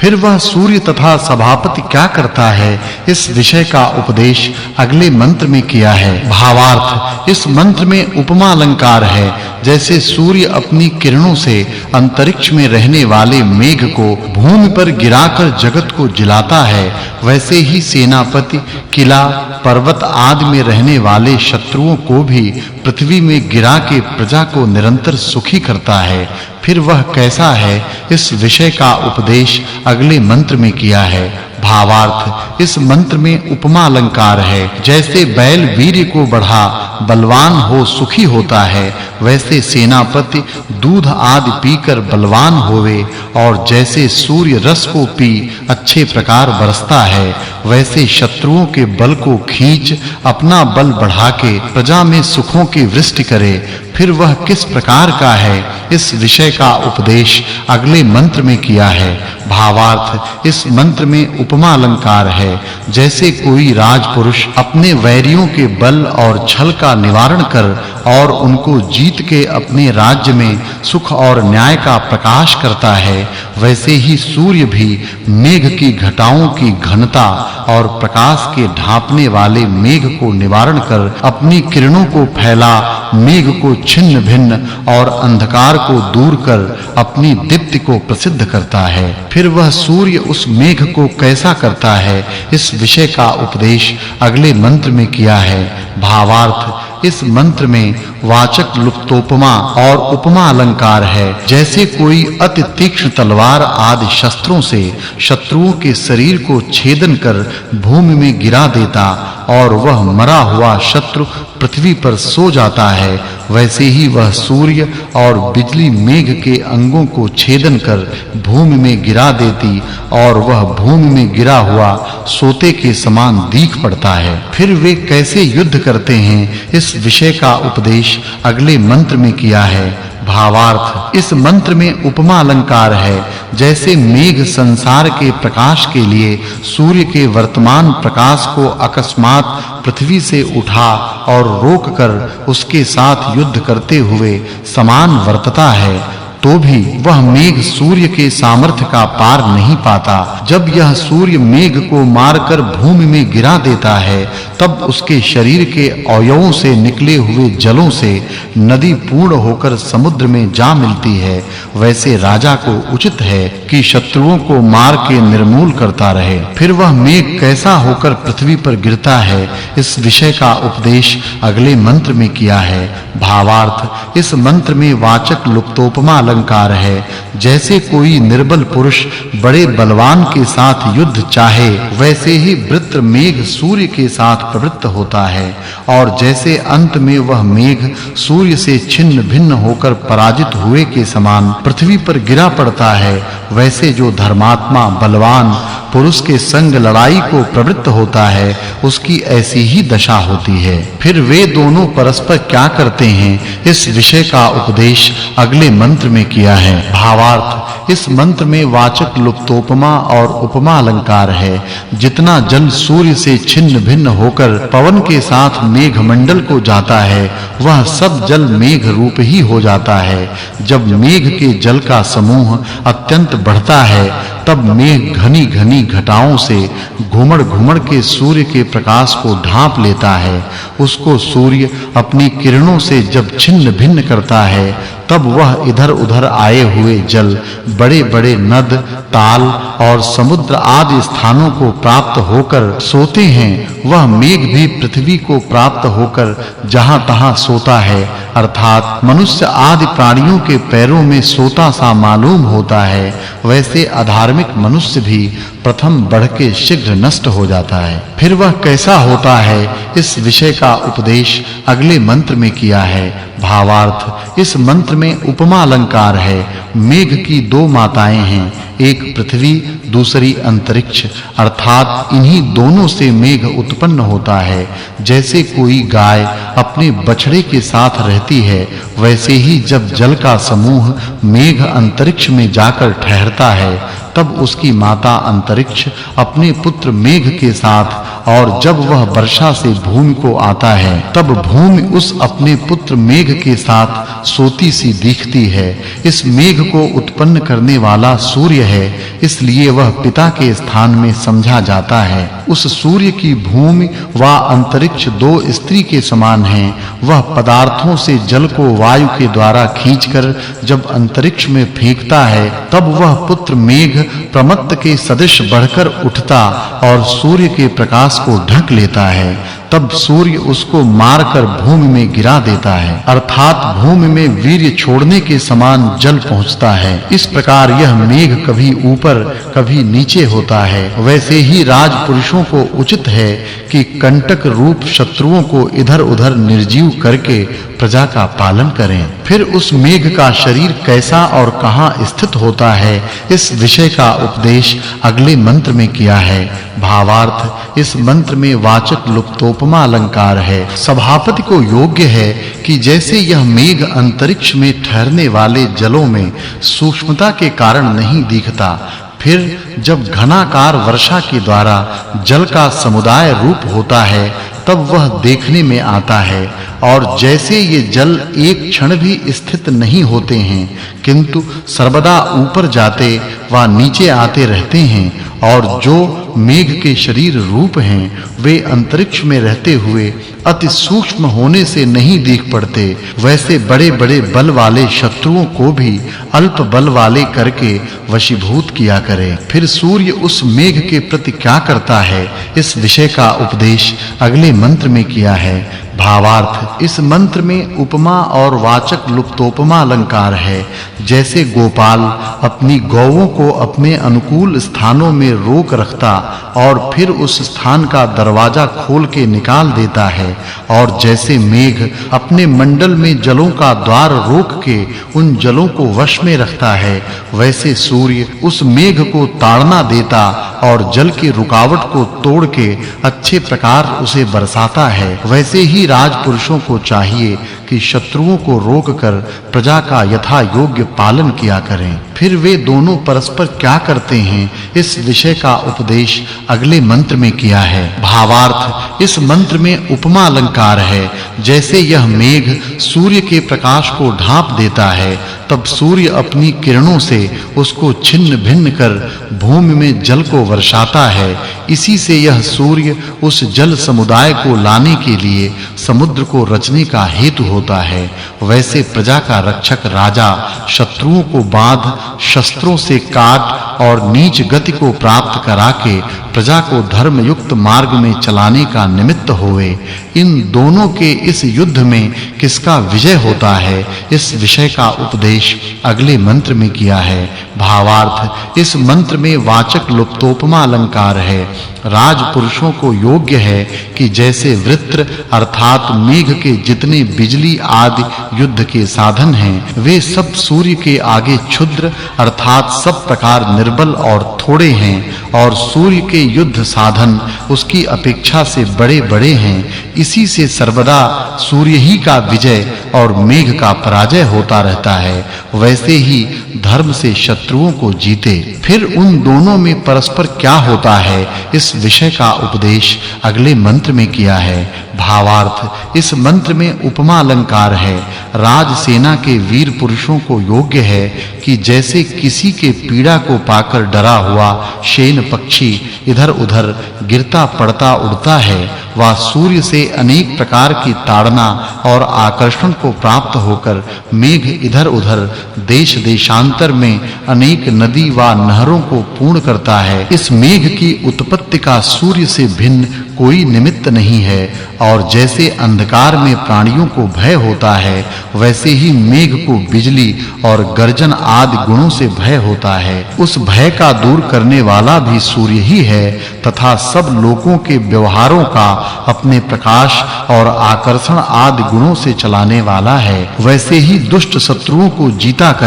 फिर वह सूर्य तथा सभापति क्या करता है, इस विषय का उपदेश अगले मंत्र में किया है। भावार्थ, इस मंत्र में उपमा अलंकार है। जैसे सूर्य अपनी किरणों से अंतरिक्ष में रहने वाले मेघ को भूमि पर गिराकर जगत को जिलाता है, वैसे ही सेनापति किला, पर्वत आदि में रहने वाले शत्रुओं को भी पृथ्वी में गिरा के प्रजा को निरंतर सुखी करता है। फिर वह कैसा है, इस विषय का उपदेश अगले मंत्र में किया है। भावार्थ, इस मंत्र में उपमा अलंकार है। जैसे बैल वीर्य को बढ़ा बलवान हो सुखी होता है, वैसे सेनापति दूध आदि पीकर बलवान होवे, और जैसे सूर्य रस को पी अच्छे प्रकार बरसता है, वैसे शत्रुओं के बल को खींच अपना बल बढ़ा के प्रजा में सुखों की वृष्टि करे। फिर वह किस प्रकार का है, इस विषय का उपदेश अगले मंत्र में किया है। भावार्थ, इस मंत्र में उपमा अलंकार है। जैसे कोई राजपुरुष अपने वैरियों के बल और छल का निवारण कर और उनको जीत के अपने राज्य में सुख और न्याय का प्रकाश करता है, वैसे ही सूर्य भी मेघ की घटाओं की घनता और प्रकाश के ढांपने वाले मेघ को निवारण कर अपनी किरणों को फैला मेघ को छिन्न भिन्न और अंधकार को दूर कर अपनी दीप्ति को प्रसिद्ध करता है। फिर वह सूर्य उस मेघ को कैसा करता है, इस विषय का उपदेश अगले मंत्र में किया है। भावार्थ, इस मंत्र में वाचक् लुप्तोपमा और उपमा अलंकार है। जैसे कोई अति तीक्ष्ण तलवार आदि शस्त्रों से शत्रुओं के शरीर को छेदन कर भूमि में गिरा देता और वह मरा हुआ शत्रु पृथ्वी पर सो जाता है, वैसे ही वह सूर्य और बिजली मेघ के अंगों को छेदन कर भूमि में गिरा देती और वह भूमि में गिरा हुआ सोते के समान दीख पड़ता है। फिर वे कैसे युद्ध करते हैं, इस विषय का उपदेश अगले मंत्र में किया है। भावार्थ, इस मंत्र में उपमा अलंकार है। जैसे मेघ संसार के प्रकाश के लिए सूर्य के वर्तमान प्रकाश को अकस्मात पृथ्वी से उठा और रोककर उसके साथ युद्ध करते हुए समान वर्तता है, तो भी वह मेघ सूर्य के सामर्थ्य का पार नहीं पाता। जब यह सूर्य मेघ को मारकर भूमि में गिरा देता है, तब उसके शरीर के अवयवों से निकले हुए जलों से नदी पूर्ण होकर समुद्र में जा मिलती है। वैसे राजा को उचित है कि शत्रुओं को मार के निर्मूल करता रहे। फिर वह मेघ कैसा होकर पृथ्वी पर गिरता है, इस विषय का उपदेश अगले मंत्र में किया है। भावार्थ, इस मंत्र में वाचक् लुप्तोपमा अलंकार है। जैसे कोई निर्बल पुरुष बड़े बलवान के साथ युद्ध चाहे, वैसे ही वृत्र मेघ सूर्य के साथ प्रवृत्त होता है, और जैसे अंत में वह मेघ सूर्य से छिन्न भिन्न होकर पराजित हुए के समान पृथ्वी पर गिरा पड़ता है, वैसे जो धर्मात्मा बलवान पुरुष के संग लड़ाई को प्रवृत्त होता है, उसकी ऐसी ही दशा होती है। फिर वे दोनों परस्पर क्या करते हैं, इस विषय का उपदेश अगले मंत्र में किया है। भावार्थ, इस मंत्र में वाचक् लुप्तोपमा और उपमा अलंकार है। जितना जल सूर्य से छिन्न भिन्न होकर पवन के साथ मेघमंडल को जाता है, वह सब जल मेघ रूप ही हो जाता है। जब मेघ के जल का समूह अत्यंत बढ़ता है, तब मेघ घनी घटाओं से घुमड़ के सूर्य के प्रकाश को ढांप लेता है। उसको सूर्य अपनी किरणों से जब छिन्न भिन्न करता है, तब वह इधर-उधर आए हुए जल बड़े-बड़े नद, ताल और समुद्र आदि स्थानों को प्राप्त होकर सोते हैं। वह मेघ भी पृथ्वी को प्राप्त होकर जहां-तहां सोता है, अर्थात मनुष्य आदि प्राणियों के पैरों में सोता सा मालूम होता है। वैसे अधार्मिक मनुष्य भी प्रथम बढ़ के शीघ्र नष्ट हो जाता है। फिर वह कैसा होता है, इस विषय का उपदेश अगले मंत्र में किया है। भावार्थ, इस मंत्र में उपमा अलंकार है। मेघ की दो माताएं हैं, एक पृथ्वी, दूसरी अंतरिक्ष, अर्थात इन्हीं दोनों से मेघ उत्पन्न होता है। जैसे कोई गाय अपने बछड़े के साथ रहती है, वैसे ही जब जल का समूह मेघ अंतरिक्ष में जाकर ठहरता है, तब उसकी माता अंतरिक्ष अपने पुत्र मेघ के साथ, और जब वह वर्षा से भूमि को आता है तब भूमि उस अपने पुत्र मेघ के साथ सोती सी दिखती है। इस मेघ को उत्पन्न करने वाला सूर्य है, इसलिए वह पिता के स्थान में समझा जाता है। उस सूर्य की भूमि व अंतरिक्ष दो स्त्री के समान हैं। वह पदार्थों से जल को वायु के द्वारा खींचकर जब अंतरिक्ष में फेंकता है तब वह पुत्र मेघ प्रमत्त के सदृश बढ़कर उठता और सूर्य के प्रकाश को ढक लेता है। तब सूर्य उसको मारकर भूमि में गिरा देता है, अर्थात भूमि में वीर्य छोड़ने के समान जल पहुंचता है। इस प्रकार यह मेघ कभी ऊपर कभी नीचे होता है। वैसे ही राजपुरुषों को उचित है कि कंटक रूप शत्रुओं को इधर-उधर निर्जीव करके प्रजा का पालन करें। फिर उस मेघ का शरीर कैसा और कहां स्थित होता है, इस विषय का उपदेश अगले मंत्र में किया है। भावार्थ, इस मंत्र में वाचक् लुप्तोपमा अलंकार है। सभापति को योग्य है कि जैसे यह मेघ अंतरिक्ष में ठहरने वाले जलों में सूक्ष्मता के कारण नहीं दिखता, फिर जब घनाकार वर्षा के द्वारा जल का समुदाय रूप होता है तब वह देखने में आता है। और जैसे ये जल एक क्षण भी स्थित नहीं होते हैं किंतु सर्वदा ऊपर जाते व नीचे आते रहते हैं, और जो मेघ के शरीर रूप हैं वे अंतरिक्ष में रहते हुए अति सूक्ष्म होने से नहीं दिख पड़ते, वैसे बड़े-बड़े बल वाले शत्रुओं को भी अल्प बल वाले करके वशीभूत किया करे। फिर सूर्य उस मेघ के प्रति क्या करता है, इस विषय का उपदेश अगले मंत्र में किया है। भावार्थ, इस मंत्र में उपमा और वाचक् लुप्तोपमा अलंकार है। जैसे गोपाल अपनी गौओं को अपने अनुकूल स्थानों में रोक रखता और फिर उस स्थान का दरवाजा खोल के निकाल देता है, और जैसे मेघ अपने मंडल में जलों का द्वार रोक के उन जलों को वश में रखता है, वैसे सूर्य उस मेघ को ताड़ना देता और जल की रुकावट को तोड़ के अच्छे प्रकार उसे बरसाता है। वैसे ही राजपुरुषों को चाहिए कि शत्रुओं को रोककर प्रजा का यथा योग्य पालन किया करें। फिर वे दोनों परस्पर क्या करते हैं, इस विषय का उपदेश अगले मंत्र में किया है। भावार्थ, इस मंत्र में उपमा अलंकार है। जैसे यह मेघ सूर्य के प्रकाश को ढांप देता है, तब सूर्य अपनी किरणों से उसको छिन्न-भिन्न कर भूमि में जल को वर्षाता है। इसी से यह सूर्य उस जल समुदाय को लाने के लिए समुद्र को रचने का हेतु होता है। वैसे प्रजा का रक्षक राजा शत्रुओं को बांध शस्त्रों से काट और नीच गति को प्राप्त करा के प्रजा को धर्म युक्त मार्ग में चलाने का निमित्त होवे। इन दोनों के इस युद्ध में किसका विजय होता है, इस विषय का उपदेश अगले मंत्र में किया है। भावार्थ, इस मंत्र में वाचक् लुप्तोपमा अलंकार है। राजपुरुषों को योग्य है कि जैसे वृत्र अर्थात मेघ के जितने बिजली आदि युद्ध के साधन हैं, वे सब सूर्य के आगे क्षुद्र अर्थात सब प्रकार निर्बल और थोड़े हैं, और सूर्य के युद्ध साधन उसकी अपेक्षा से बड़े-बड़े हैं। इसी से सर्वदा सूर्य ही का विजय और मेघ का पराजय होता रहता है। वैसे ही धर्म से शत्रुओं को जीते। फिर उन दोनों में परस्पर क्या होता है, इस विषय का उपदेश अगले मंत्र में किया है। भावार्थ, इस मंत्र में उपमा अलंकार है। राजसेना के वीर पुरुषों को योग्य है कि जैसे किसी के पीड़ा को पाकर डरा हुआ शेन पक्षी इधर-उधर गिरता पड़ता उड़ता है, वह सूर्य से अनेक प्रकार की ताड़ना और आकर्षण को प्राप्त होकर मेघ इधर-उधर देश-देशांतर में अनेक नदी व नहरों को पूर्ण करता है। इस मेघ की उत्पत्ति का सूर्य से भिन्न कोई निमित्त नहीं है, और जैसे अंधकार में प्राणियों को भय होता है, वैसे ही मेघ को बिजली और गर्जन आदि गुणों से भय होता है। उस भय का दूर करने वाला भी सूर्य ही है, तथा सब लोगों के व्यवहारों का अपने प्रकाश और आकर्षण आदि गुणों से चलाने वाला है। वैसे ही दुष्ट शत्रुओं को जीता करे।